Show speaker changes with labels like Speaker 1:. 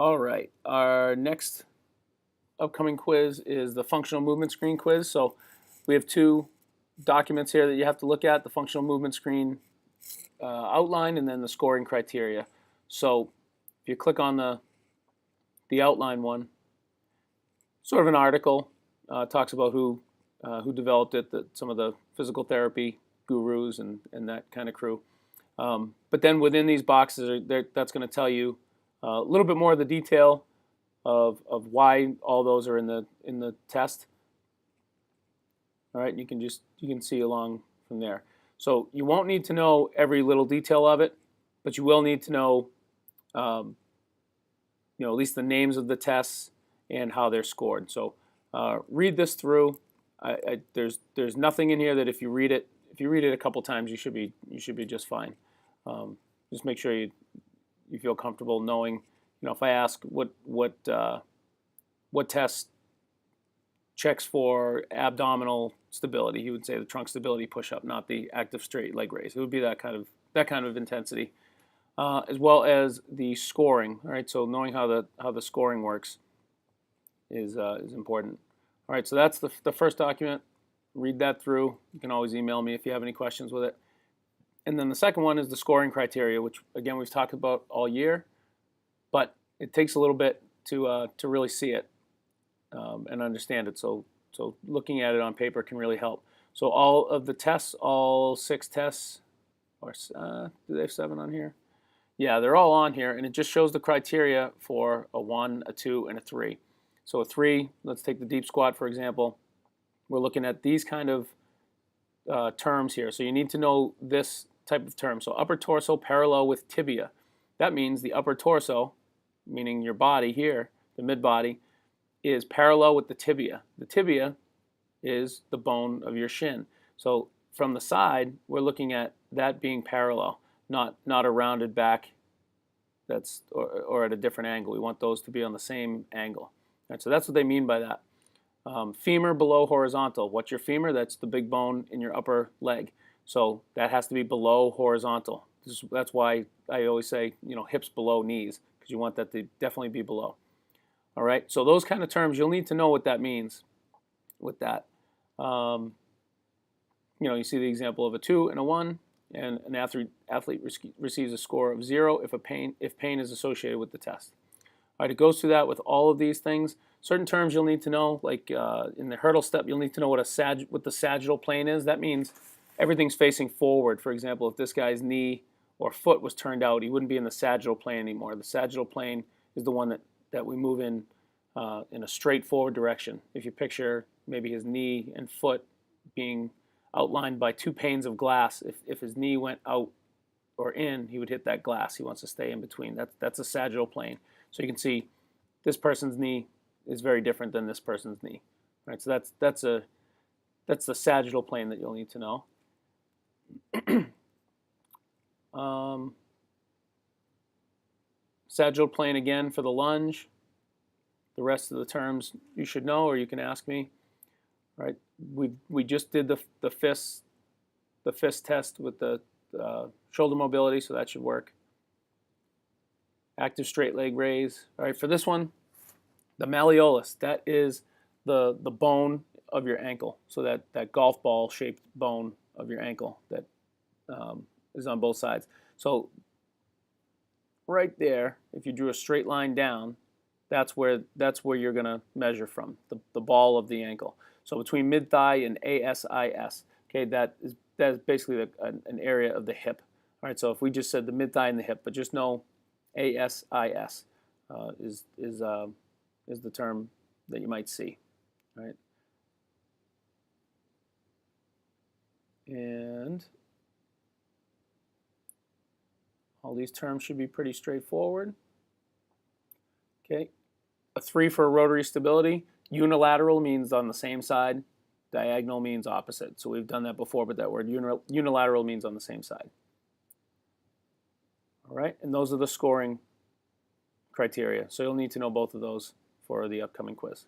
Speaker 1: All right, our next upcoming quiz is the functional movement screen quiz. So we have two documents here that you have to look at, the functional movement screen outline and then the scoring criteria. So if you click on the outline one, sort of an article, talks about who developed it, some of the physical therapy gurus and that kind of crew. But then within these boxes, that's going to tell you a little bit more of the detail of why all those are in the test. All right, you can see along from there. So you won't need to know every little detail of it, but you will need to know, at least the names of the tests and how they're scored. So read this through. There's nothing in here that if you read it a couple times, you should be just fine. Just make sure you feel comfortable knowing. If I ask what test checks for abdominal stability, he would say the trunk stability push-up, not the active straight leg raise. It would be that kind of intensity, as well as the scoring. All right, so knowing how the scoring works is important. All right, so that's the first document. Read that through. You can always email me if you have any questions with it. And then the second one is the scoring criteria, which again we've talked about all year, but it takes a little bit to really see it and understand it. So looking at it on paper can really help. So all of the tests, all 6 tests, or do they have 7 on here? Yeah, they're all on here, and it just shows the criteria for a 1, a 2, and a 3. So a 3, let's take the deep squat for example. We're looking at these kind of terms here. So you need to know this type of term. So upper torso parallel with tibia. That means the upper torso, meaning your body here, the mid-body, is parallel with the tibia. The tibia is the bone of your shin. So from the side, we're looking at that being parallel, not a rounded back that's or at a different angle. We want those to be on the same angle. Right, so that's what they mean by that. Femur below horizontal. What's your femur? That's the big bone in your upper leg. So that has to be below horizontal. That's why I always say, hips below knees, because you want that to definitely be below. All right, so those kind of terms, you'll need to know what that means with that. You see the example of a 2 and a 1, and an athlete receives a score of 0 if pain is associated with the test. All right, it goes through that with all of these things. Certain terms you'll need to know, like in the hurdle step, you'll need to know what the sagittal plane is. That means everything's facing forward. For example, if this guy's knee or foot was turned out, he wouldn't be in the sagittal plane anymore. The sagittal plane is the one that we move in a straight forward direction. If you picture maybe his knee and foot being outlined by 2 panes of glass, if his knee went out or in, he would hit that glass. He wants to stay in between. That's a sagittal plane. So you can see this person's knee is very different than this person's knee. Right? So that's the sagittal plane that you'll need to know. Sagittal plane again for the lunge. The rest of the terms you should know, or you can ask me. All right, we just did the fist test with the shoulder mobility, so that should work. Active straight leg raise. All right, for this one, the malleolus, that is the bone of your ankle. So that golf ball shaped bone of your ankle that is on both sides. So right there, if you drew a straight line down, that's where you're going to measure from, the ball of the ankle. So between mid-thigh and ASIS, okay, that is basically an area of the hip. All right, so if we just said the mid-thigh and the hip, but just know ASIS is the term that you might see. All right, and all these terms should be pretty straightforward. Okay, a 3 for rotary stability. Unilateral means on the same side. Diagonal means opposite. So we've done that before, but that word unilateral means on the same side. All right, and those are the scoring criteria. So you'll need to know both of those for the upcoming quiz.